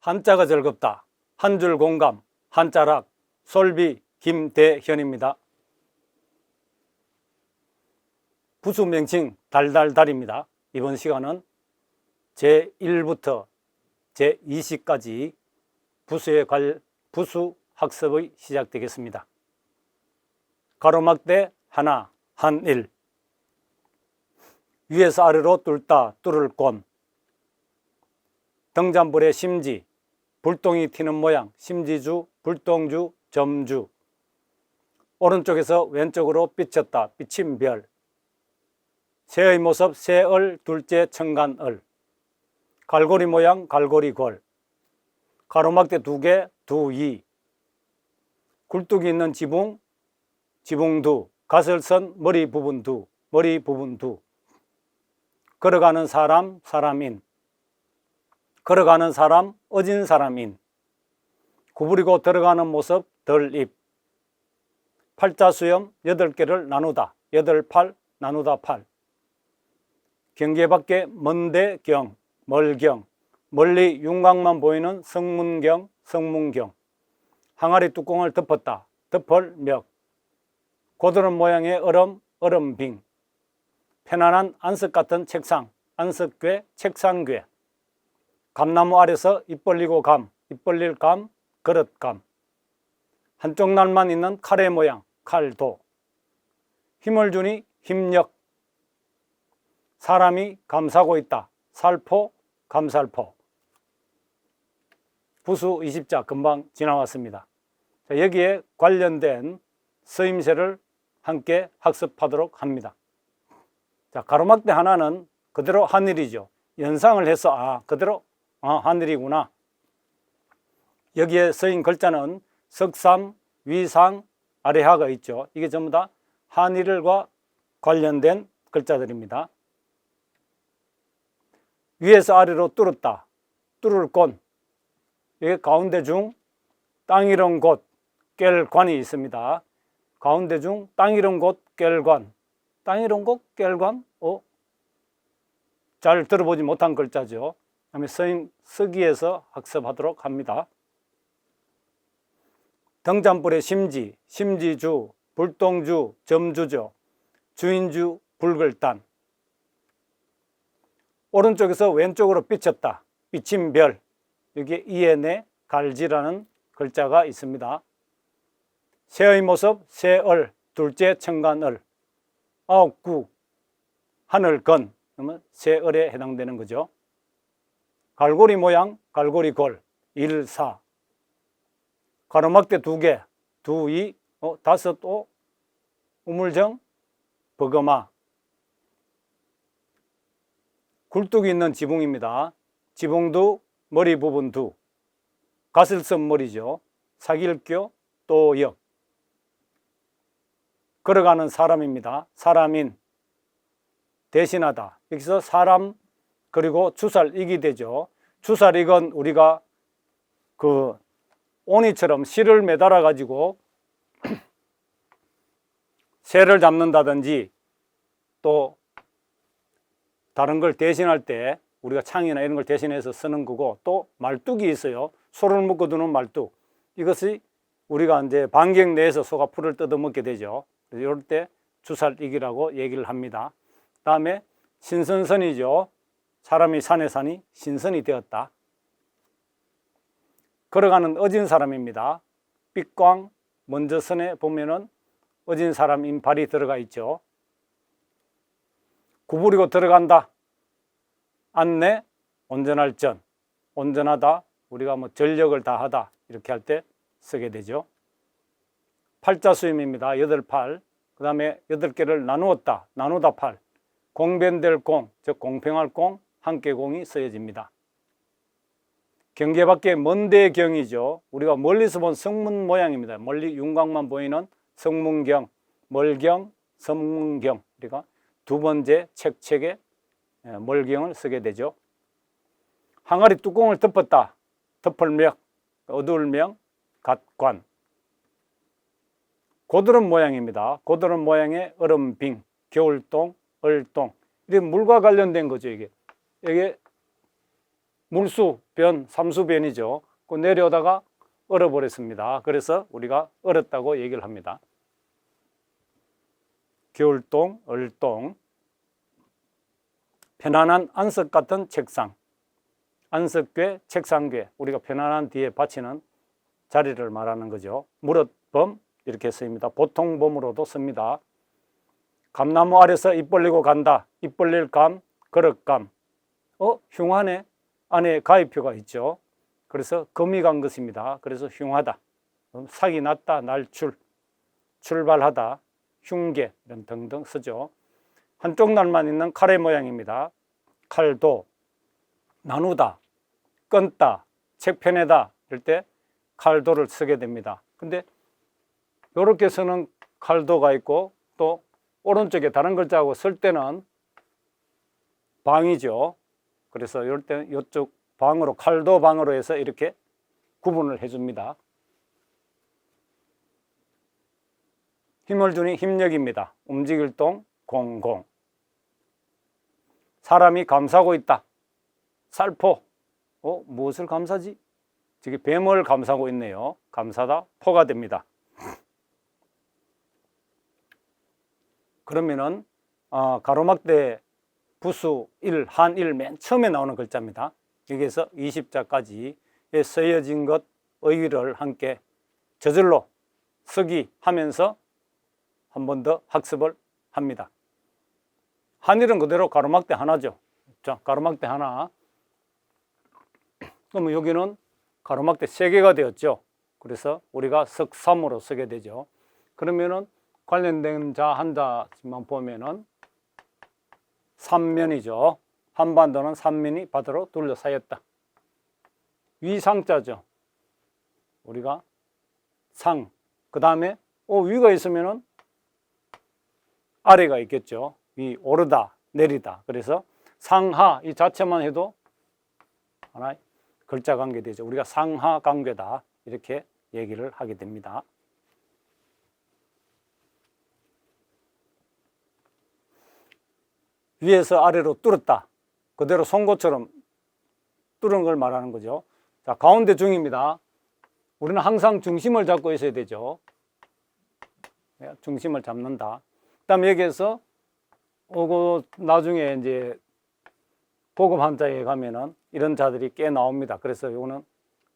한자가 즐겁다. 한 줄 공감, 한자락, 솔비 김대현입니다. 부수 명칭 달달달입니다. 이번 시간은 제1부터 제20까지 부수 학습이 시작되겠습니다. 가로막대 하나, 한일. 위에서 아래로 뚫다, 뚫을 꼰. 등잔불의 심지, 불똥이 튀는 모양, 심지주, 불똥주, 점주. 오른쪽에서 왼쪽으로 삐쳤다, 삐친 별. 새의 모습, 새을, 둘째 청간을. 갈고리 모양, 갈고리 골. 가로막대 두 개, 두이. 굴뚝이 있는 지붕, 지붕두. 가설선, 머리 부분 두, 머리 부분 두. 걸어가는 사람, 사람인. 걸어가는 사람, 어진 사람인. 구부리고 들어가는 모습, 덜입. 팔자수염 8개를 나누다, 8팔, 나누다 8. 경계 밖에 먼데 경, 멀경. 멀리 윤곽만 보이는 성문경, 성문경. 항아리 뚜껑을 덮었다, 덮을 멱. 고드름 모양의 얼음, 얼음빙. 편안한 안석 같은 책상, 안석괴, 책상괴. 감나무 아래서 입 벌리고 감, 입 벌릴 감, 그릇감. 한쪽 날만 있는 칼의 모양, 칼도. 힘을 주니 힘력. 사람이 감싸고 있다, 살포, 감살포. 부수 20자 금방 지나왔습니다. 자, 여기에 관련된 서임새를 함께 학습하도록 합니다. 자, 가로막대 하나는 그대로 하늘이죠. 연상을 해서 그대로 하늘이구나. 여기에 쓰인 글자는 석삼, 위상, 아래하가 있죠. 이게 전부 다 한일과 관련된 글자들입니다. 위에서 아래로 뚫었다, 뚫을 꼰. 여기 가운데 중 땅 이런 곳 깰 관이 있습니다. 가운데 중 땅 이런 곳 깰 관. 땅 이런 곳 깰 관? 잘 들어보지 못한 글자죠. 다음에 서기에서 학습하도록 합니다. 등잔불의 심지, 심지주, 불똥주, 점주죠. 주인주, 불글단. 오른쪽에서 왼쪽으로 삐쳤다, 삐친 별. 여기에 이에네 갈지라는 글자가 있습니다. 새의 모습, 새을, 둘째 청간을. 아홉구, 하늘건. 그러면 새을에 해당되는 거죠. 갈고리 모양, 갈고리 골, 일사. 가로막대 두 개, 두이, 다섯 오, 우물정, 버거마. 굴뚝이 있는 지붕입니다. 지붕두, 머리 부분 두. 가슬선 머리죠. 사길교, 또역. 걸어가는 사람입니다. 사람인, 대신하다. 여기서 사람 그리고 주살익이 되죠. 주살익은 우리가 오니처럼 실을 매달아 가지고 새를 잡는다든지 또 다른 걸 대신할 때 우리가 창이나 이런 걸 대신해서 쓰는 거고, 또 말뚝이 있어요. 소를 묶어두는 말뚝. 이것이 우리가 이제 반경 내에서 소가 풀을 뜯어먹게 되죠. 그래서 이럴 때 주살익이라고 얘기를 합니다. 다음에 신선선이죠. 사람이 산에 사니 신선이 되었다. 걸어가는 어진 사람입니다. 빛광 먼저 선에 보면은 어진 사람 인발이 들어가 있죠. 구부리고 들어간다. 안내, 온전할 전. 온전하다, 우리가 전력을 다하다 이렇게 할 때 쓰게 되죠. 팔자수임입니다. 8팔. 그 다음에 8개를 나누었다, 나누다 팔. 공변될 공, 즉 공평할 공, 함께 공이 쓰여집니다. 경계 밖에 먼데 경이죠. 우리가 멀리서 본 성문 모양입니다. 멀리 윤곽만 보이는 성문경, 멀경, 성문경. 우리가 두 번째 책에 멀경을 쓰게 되죠. 항아리 뚜껑을 덮었다, 덮을 명, 어두울 명, 갓관. 고드름 모양입니다. 고드름 모양의 얼음빙, 겨울동, 얼동. 이게 물과 관련된 거죠. 이게 물수, 변, 삼수변이죠. 그 내려오다가 얼어버렸습니다. 그래서 우리가 얼었다고 얘기를 합니다. 겨울동, 얼동. 편안한 안석 같은 책상. 안석괴, 책상괴. 우리가 편안한 뒤에 받치는 자리를 말하는 거죠. 무릇범 이렇게 쓰입니다. 보통범으로도 씁니다. 감나무 아래서 입 벌리고 간다. 입 벌릴 감, 그릇감. 흉하네. 안에 가위표가 있죠. 그래서 금이 간 것입니다. 그래서 흉하다. sak이 났다, 날출, 출발하다, 흉계 이런 등등 쓰죠. 한쪽 날만 있는 칼의 모양입니다. 칼도, 나누다, 끊다, 책 펴내다 이럴 때 칼도를 쓰게 됩니다. 근데 이렇게 쓰는 칼도가 있고 또 오른쪽에 다른 글자하고 쓸 때는 방이죠. 그래서 이럴 때 이쪽 방으로 칼도 방으로 해서 이렇게 구분을 해줍니다. 힘을 주니 힘력입니다. 움직일 동 공공. 사람이 감싸고 있다. 살포. 무엇을 감싸지? 지금 뱀을 감싸고 있네요. 감싸다 포가 됩니다. 그러면은 가로막대 부수 1, 한 1 맨 처음에 나오는 글자입니다. 여기에서 20자까지 쓰여진 것 의의를 함께 저절로 쓰기 하면서 한 번 더 학습을 합니다. 한일은 그대로 가로막대 하나죠. 자, 가로막대 하나. 그러면 여기는 가로막대 3개가 되었죠. 그래서 우리가 석삼으로 쓰게 되죠. 그러면은 관련된 자 한자만 보면은 삼면이죠. 한반도는 삼면이 바다로 둘러싸였다. 위상자죠. 우리가 상. 그 다음에 위가 있으면은 아래가 있겠죠. 위 오르다, 내리다. 그래서 상하 이 자체만 해도 하나의 글자 관계 되죠. 우리가 상하 관계다 이렇게 얘기를 하게 됩니다. 위에서 아래로 뚫었다. 그대로 송곳처럼 뚫은 걸 말하는 거죠. 자, 가운데 중입니다. 우리는 항상 중심을 잡고 있어야 되죠. 중심을 잡는다. 그다음 여기에서 나중에 이제 고급 한자에 가면은 이런 자들이 꽤 나옵니다. 그래서 이거는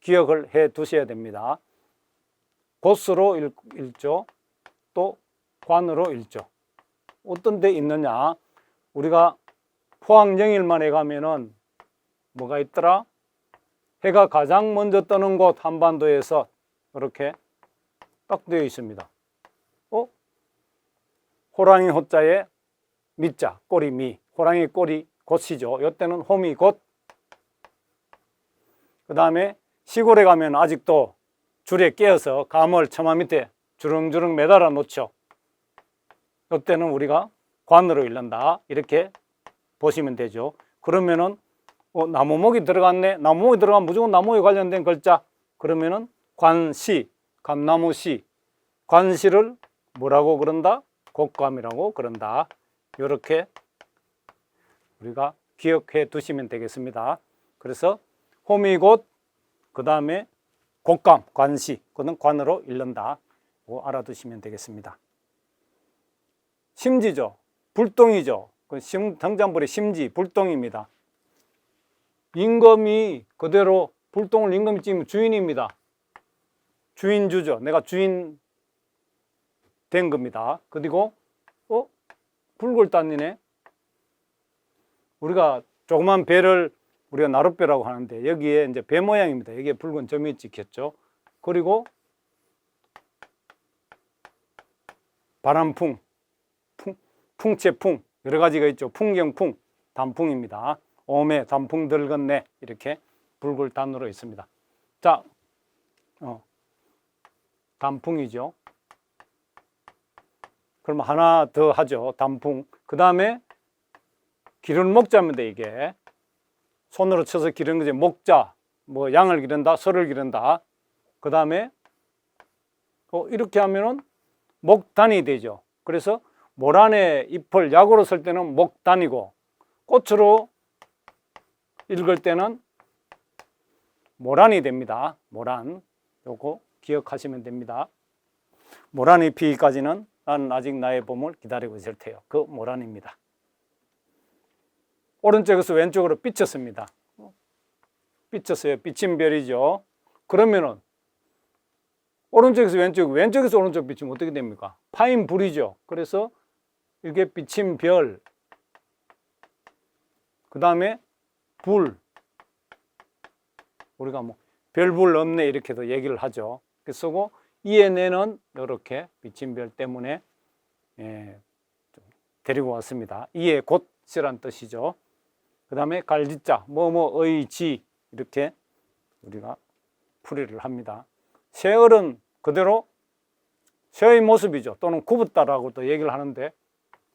기억을 해 두셔야 됩니다. 곳으로 읽죠. 또 관으로 읽죠. 어떤 데 있느냐? 우리가 포항영일만에 가면은 뭐가 있더라? 해가 가장 먼저 뜨는 곳 한반도에서 이렇게 딱 되어 있습니다. 호랑이 호자에 미자, 꼬리 미, 호랑이 꼬리 곧이죠. 이때는 홈이 곧. 그 다음에 시골에 가면 아직도 줄에 끼어서 감을 처마 밑에 주렁주렁 매달아 놓죠. 이때는 우리가 관으로 읽는다 이렇게 보시면 되죠. 그러면은 나무목이 들어갔네. 나무목이 들어가면 무조건 나무에 관련된 글자. 그러면은 관시, 감나무시. 관시를 뭐라고 그런다? 곡감이라고 그런다. 이렇게 우리가 기억해 두시면 되겠습니다. 그래서 홈이곳, 그 다음에 곡감, 관시, 그는 관으로 읽는다. 알아두시면 되겠습니다. 심지죠. 불동이죠. 등잔불의 심지, 불동입니다. 임금이 그대로 불동을 임금이 찍으면 주인입니다. 주인주죠. 내가 주인 된 겁니다. 그리고 붉을 딴이네. 우리가 조그만 배를 우리가 나룻배라고 하는데 여기에 이제 배 모양입니다. 여기에 붉은 점이 찍혔죠. 그리고 바람풍, 풍채풍 여러 가지가 있죠. 풍경풍, 단풍입니다. 오매, 단풍 들건네 이렇게 붉을 단으로 있습니다. 자, 단풍이죠. 그러면 하나 더 하죠. 단풍. 그 다음에 기른 목자입니다. 이게 손으로 쳐서 기르는 거지. 목자, 뭐 양을 기른다, 소를 기른다. 그 다음에 이렇게 하면은 목단이 되죠. 그래서 모란의 잎을 약으로 쓸 때는 목단이고 꽃으로 읽을 때는 모란이 됩니다. 모란. 요거 기억하시면 됩니다. 모란이 피기까지는 나는 아직 나의 봄을 기다리고 있을 테요. 그 모란입니다. 오른쪽에서 왼쪽으로 삐쳤습니다. 삐쳤어요. 삐친 별이죠. 그러면은 오른쪽에서 왼쪽, 왼쪽에서 오른쪽 삐치면 어떻게 됩니까? 파인 불이죠. 그래서 이게 삐친 별, 그 다음에 불, 우리가 뭐 별불 없네 이렇게도 얘기를 하죠. 그래서 이에내는 이렇게 삐친 별 때문에 데리고 왔습니다. 이에 곧이란 뜻이죠. 그 다음에 갈지자, 뭐뭐의 지 이렇게 우리가 풀이를 합니다. 새얼은 그대로 새의 모습이죠. 또는 굽었다라고도 얘기를 하는데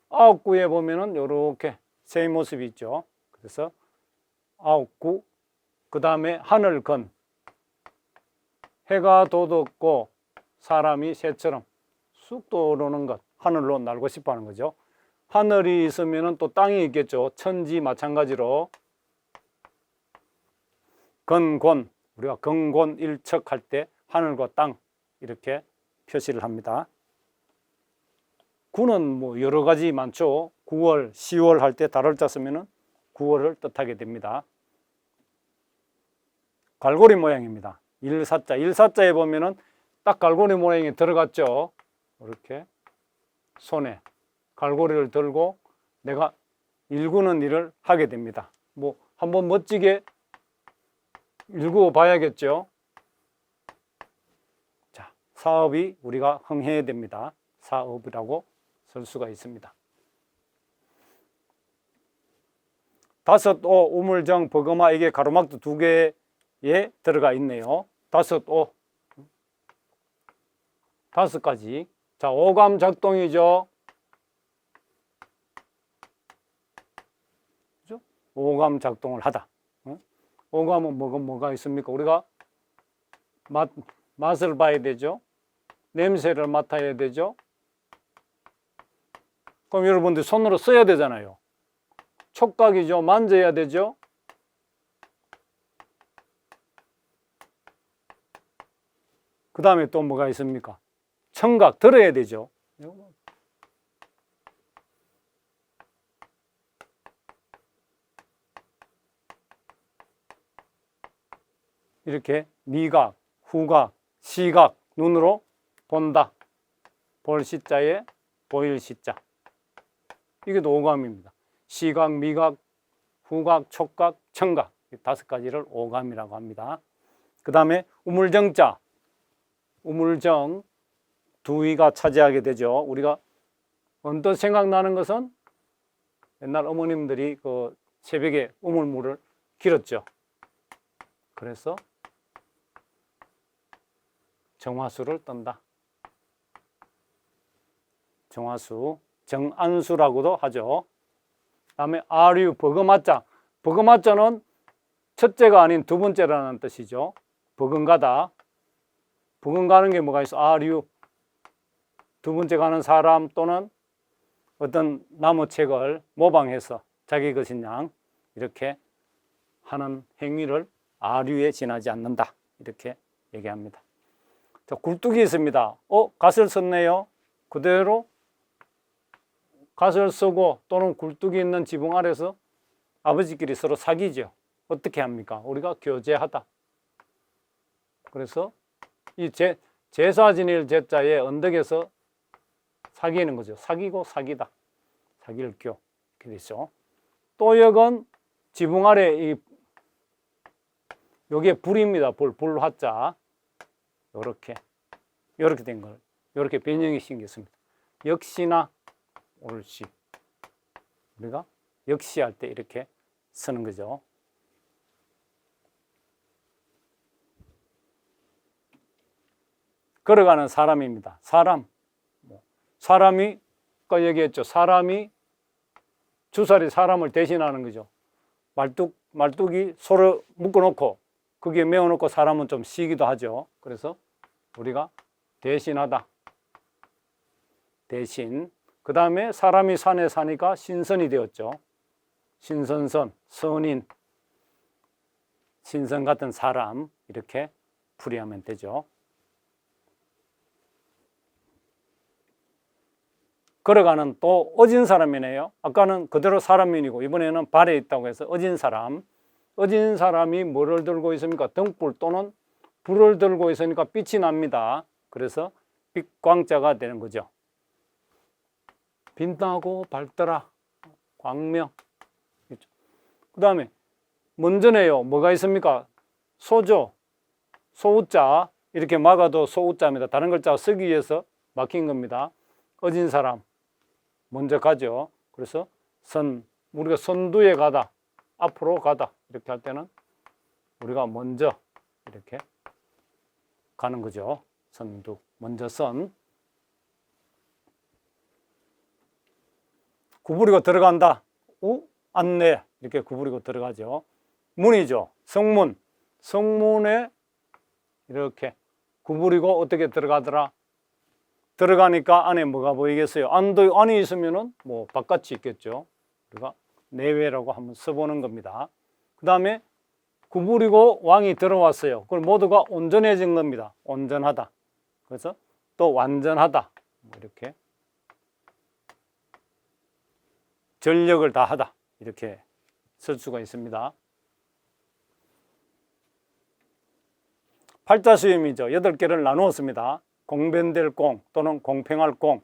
아홉구에 보면은 이렇게 새의 모습이 있죠. 그래서 아홉구, 그 다음에 하늘 건, 해가 돋았고 사람이 새처럼 쑥 떠오르는 것, 하늘로 날고 싶어 하는 거죠. 하늘이 있으면은 또 땅이 있겠죠. 천지 마찬가지로 건곤, 우리가 건곤 일척할 때 하늘과 땅 이렇게 표시를 합니다. 구는 뭐 여러 가지 많죠. 9월, 10월 할 때 달월자 쓰면은 9월을 뜻하게 됩니다. 갈고리 모양입니다. 일사자, 일사자에 보면은 딱 갈고리 모양이 들어갔죠. 이렇게 손에 갈고리를 들고 내가 일구는 일을 하게 됩니다. 뭐 한번 멋지게 일구어 봐야겠죠. 자, 사업이 우리가 흥해야 됩니다. 사업이라고 쓸 수가 있습니다. 다섯 오 우물정 버거마 이게 가로막도 두 개에 들어가 있네요. 다섯 오, 다섯 가지. 자, 오감 작동이죠. 그죠? 오감 작동을 하다. 오감은 뭐가 있습니까? 우리가 맛을 봐야 되죠. 냄새를 맡아야 되죠. 그럼 여러분들 손으로 써야 되잖아요. 촉각이죠. 만져야 되죠. 그 다음에 또 뭐가 있습니까? 청각, 들어야 되죠. 이렇게 미각, 후각, 시각, 눈으로 본다. 볼 시자에 보일 시자. 이게 오감입니다. 시각, 미각, 후각, 촉각, 청각. 이 다섯 가지를 오감이라고 합니다. 그 다음에 우물정자. 우물정 두 위가 차지하게 되죠. 우리가 언뜻 생각나는 것은 옛날 어머님들이 그 새벽에 우물물을 길었죠. 그래서 정화수를 떤다. 정화수, 정안수라고도 하죠. 다음에 아류, 버금하자. 버금하자는 첫째가 아닌 두 번째라는 뜻이죠. 버금가다. 버금가는 게 뭐가 있어? 아류. 두 번째 가는 사람 또는 어떤 나무책을 모방해서 자기 것인 양 이렇게 하는 행위를 아류에 지나지 않는다. 이렇게 얘기합니다. 자, 굴뚝이 있습니다. 갓을 썼네요. 그대로 갓을 쓰고 또는 굴뚝이 있는 지붕 아래서 아버지끼리 서로 사귀죠. 어떻게 합니까? 우리가 교제하다. 그래서 이 제사 지낼 제자에 언덕에서 사귀는 거죠. 사귀고 사귀다. 사귈 교. 이렇게 되죠. 또역은 지붕 아래 요게 불입니다. 불화자. 요렇게 된 걸. 요렇게 변형이 생겼습니다. 역시나 옳시. 우리가 역시 할 때 이렇게 쓰는 거죠. 걸어가는 사람입니다. 사람이 아까 얘기했죠. 사람이 주사리 사람을 대신하는 거죠. 말뚝이 소를 묶어놓고 거기에 메어놓고 사람은 좀 쉬기도 하죠. 그래서 우리가 대신하다. 대신. 그 다음에 사람이 산에 사니까 신선이 되었죠. 신선선, 선인. 신선 같은 사람 이렇게 풀이하면 되죠. 걸어가는 또 어진 사람이네요. 아까는 그대로 사람인이고 이번에는 발에 있다고 해서 어진 사람. 어진 사람이 뭐를 들고 있습니까? 등불 또는 불을 들고 있으니까 빛이 납니다. 그래서 빛광자가 되는 거죠. 빛나고 밝더라. 광명. 그 다음에 먼저네요. 뭐가 있습니까? 소죠. 소우자. 이렇게 막아도 소우자입니다. 다른 글자 쓰기 위해서 막힌 겁니다. 어진 사람. 먼저 가죠. 그래서 우리가 선두에 가다. 앞으로 가다. 이렇게 할 때는 우리가 먼저 이렇게 가는 거죠. 선두. 먼저 선. 구부리고 들어간다. 안내. 이렇게 구부리고 들어가죠. 문이죠. 성문. 성문에 이렇게 구부리고 어떻게 들어가더라? 들어가니까 안에 뭐가 보이겠어요? 안이 있으면은 뭐 바깥이 있겠죠. 우리가 내외라고 한번 써보는 겁니다. 그 다음에 구부리고 왕이 들어왔어요. 그걸 모두가 온전해진 겁니다. 온전하다. 그래서 또 완전하다. 이렇게 전력을 다하다. 이렇게 쓸 수가 있습니다. 팔자수염이죠. 8개를 나누었습니다. 공변될 공 또는 공평할 공.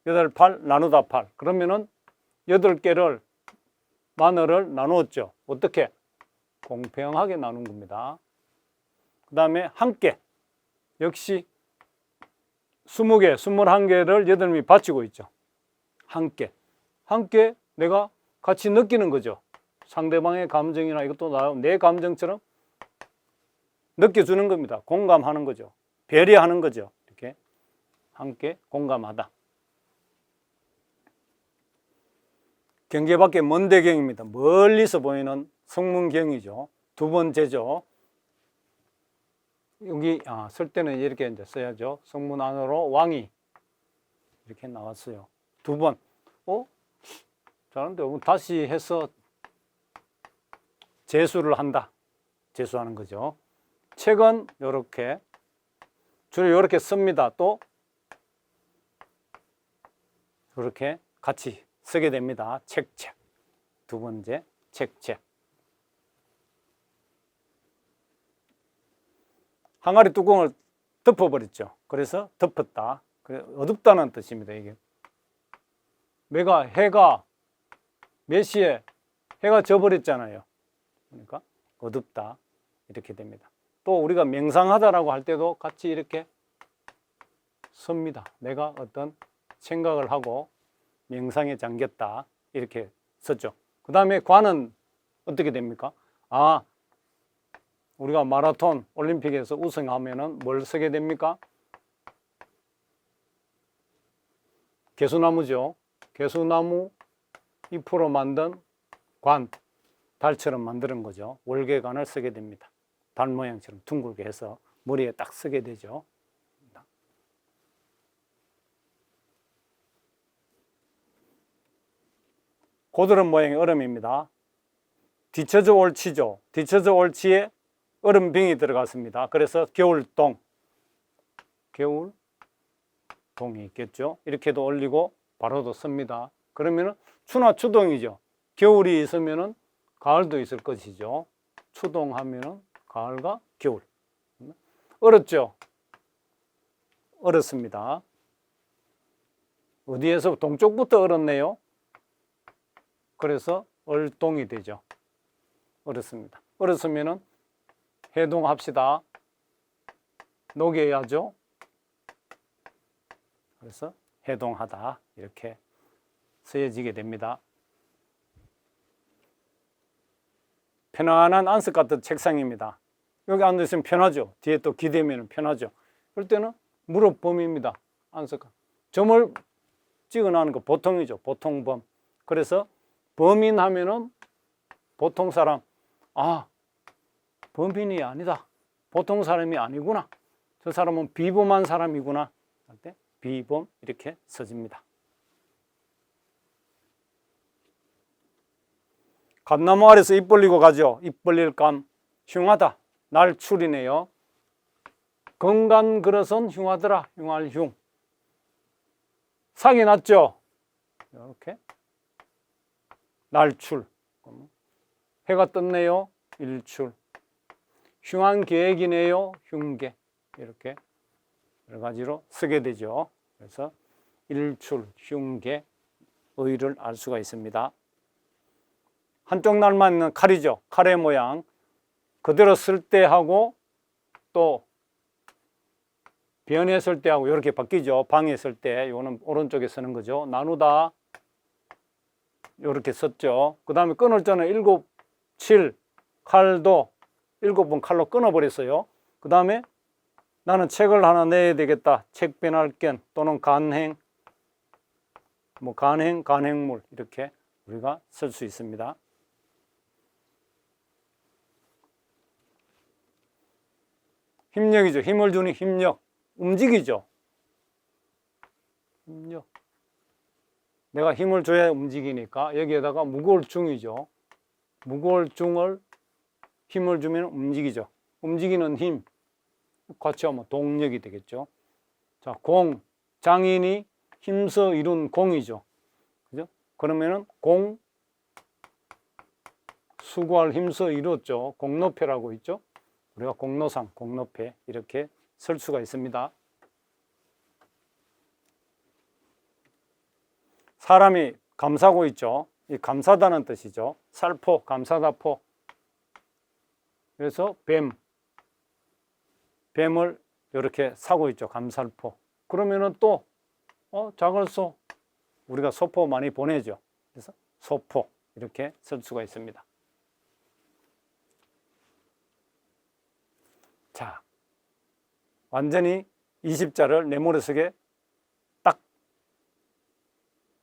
8팔 나누다 8. 그러면은 8개를 마늘을 나누었죠. 어떻게? 공평하게 나눈 겁니다. 그 다음에 함께. 역시 20개, 21개를 8명이 바치고 있죠. 함께. 함께 내가 같이 느끼는 거죠. 상대방의 감정이나 이것도 내 감정처럼 느껴주는 겁니다. 공감하는 거죠. 배려하는 거죠. 이렇게 함께 공감하다. 경계 밖에 먼대경입니다. 멀리서 보이는 성문경이죠. 두 번째죠. 여기 쓸 때는 이렇게 이제 써야죠. 성문 안으로 왕이 이렇게 나왔어요. 두 번. 잘하는데 다시 해서 재수를 한다. 재수하는 거죠. 책은 이렇게 주로 이렇게 씁니다. 또 이렇게 같이 쓰게 됩니다. 책. 두 번째 책. 항아리 뚜껑을 덮어버렸죠. 그래서 덮었다. 어둡다는 뜻입니다. 이게 해가 몇 시에 해가 져버렸잖아요. 그러니까 어둡다 이렇게 됩니다. 또 우리가 명상하다라고 할 때도 같이 이렇게 섭니다. 내가 어떤 생각을 하고 명상에 잠겼다 이렇게 썼죠. 그 다음에 관은 어떻게 됩니까? 우리가 마라톤 올림픽에서 우승하면은 뭘 쓰게 됩니까? 개수나무죠. 개수나무 잎으로 만든 관, 달처럼 만드는 거죠. 월계관을 쓰게 됩니다. 달 모양처럼 둥글게 해서 머리에 딱 쓰게 되죠. 고드름 모양의 얼음입니다. 뒤쳐져 옳지죠. 뒤쳐져 옳지에 얼음병이 들어갔습니다. 그래서 겨울동이 있겠죠. 이렇게도 올리고 바로도 씁니다. 그러면은 추나 추동이죠. 겨울이 있으면은 가을도 있을 것이죠. 추동하면은 가을과 겨울. 얼었죠. 얼었습니다. 어디에서 동쪽부터 얼었네요. 그래서 얼동이 되죠. 얼었습니다. 얼었으면은 해동합시다. 녹여야죠. 그래서 해동하다 이렇게 쓰여지게 됩니다. 편안한 안석 같은 책상입니다. 여기 앉아있으면 편하죠. 뒤에 또 기대면 편하죠. 그럴 때는 무릎범입니다. 안석. 점을 찍어놓는 거 보통이죠. 보통범. 그래서 범인 하면은 보통 사람, 범인이 아니다. 보통 사람이 아니구나. 저 사람은 비범한 사람이구나. 할 때 비범 이렇게 써집니다. 감나무 아래서 입 벌리고 가죠. 입 벌릴 감. 흉하다. 날출이네요. 건간 그릇은 흉하더라. 흉할흉. 상이 났죠? 이렇게. 날출. 해가 떴네요. 일출. 흉한 계획이네요. 흉계. 이렇게 여러 가지로 쓰게 되죠. 그래서 일출, 흉계, 의를 알 수가 있습니다. 한쪽 날만 있는 칼이죠. 칼의 모양. 그대로 쓸 때하고 또 변했을 때하고 이렇게 바뀌죠. 방했을 때 이거는 오른쪽에 쓰는 거죠. 나누다 이렇게 썼죠. 그 다음에 끊을 때는 7, 7 칼도 7번 칼로 끊어버렸어요. 그 다음에 나는 책을 하나 내야 되겠다. 책 변할 견 또는 간행, 간행, 간행물 이렇게 우리가 쓸 수 있습니다. 힘력이죠. 힘을 주니 힘력. 움직이죠. 힘력. 내가 힘을 줘야 움직이니까 여기에다가 무거울 중이죠. 무거울 중을 힘을 주면 움직이죠. 움직이는 힘. 같이 하면 동력이 되겠죠. 자, 공. 장인이 힘써 이룬 공이죠. 그죠? 그러면은 공, 수고할 힘써 이뤘죠. 공로패라고 있죠. 우리가 공로상, 공로패 이렇게 쓸 수가 있습니다. 사람이 감사고 있죠. 이 감사다는 뜻이죠. 살포, 감사다포. 그래서 뱀을 이렇게 사고 있죠. 감살포. 그러면은 또 작을소. 우리가 소포 많이 보내죠. 그래서 소포 이렇게 쓸 수가 있습니다. 자, 완전히 20자를 내 머릿속에 딱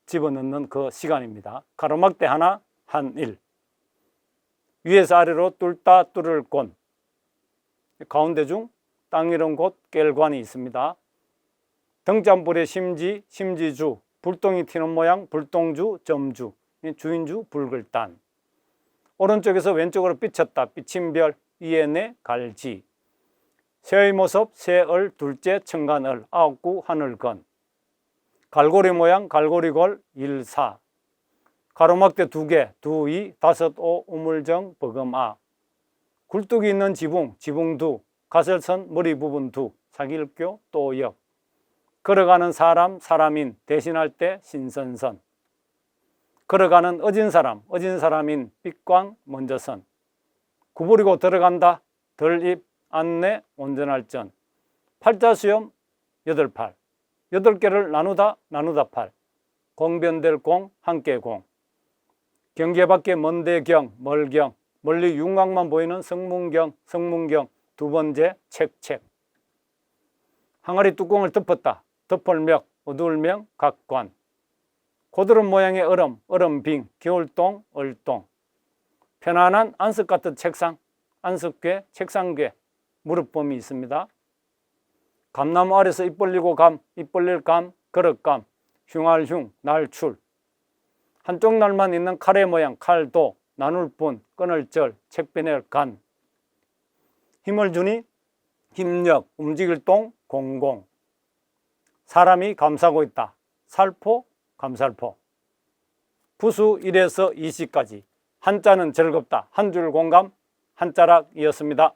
집어넣는 그 시간입니다. 가로막대 하나, 한 일. 위에서 아래로 뚫다 뚫을 곤. 가운데 중 땅 이런 곳 깰관이 있습니다. 등잔불의 심지, 심지주. 불똥이 튀는 모양, 불똥주, 점주. 주인주, 붉을단. 오른쪽에서 왼쪽으로 삐쳤다. 삐친별, 이에내, 갈지. 새의 모습, 새을, 둘째, 청간을, 아홉구, 하늘건. 갈고리 모양, 갈고리골, 일사. 가로막대 2개, 두이, 다섯, 오, 우물정, 버금아. 굴뚝이 있는 지붕, 지붕두. 가설선, 머리 부분 두. 사길교, 또역. 걸어가는 사람, 사람인, 대신할 때 신선선. 걸어가는 어진 사람, 어진 사람인, 빛광, 먼저선. 구부리고 들어간다, 덜입, 안내, 온전할 전. 팔자수염, 8팔. 8개를 나누다, 나누다 팔. 공변될 공, 함께 공. 경계 밖에 먼데 경, 멀경. 멀리 윤곽만 보이는 성문경, 성문경. 두 번째, 책. 항아리 뚜껑을 덮었다. 덮을명, 어두울명, 각관. 고드름 모양의 얼음, 얼음빙, 겨울동, 얼동. 편안한 안석 같은 책상, 안석괴, 책상괴, 무릎범이 있습니다. 감나무 아래서 입 벌리고 감, 입 벌릴 감, 그릇감, 흉할흉, 날출. 한쪽 날만 있는 칼의 모양, 칼도, 나눌 뿐, 끊을 절, 책 빼낼 간. 힘을 주니 힘력, 움직일 동, 공공. 사람이 감싸고 있다. 살포, 감살포. 부수 1에서 20까지. 한자는 즐겁다. 한 줄 공감, 한 자락이었습니다.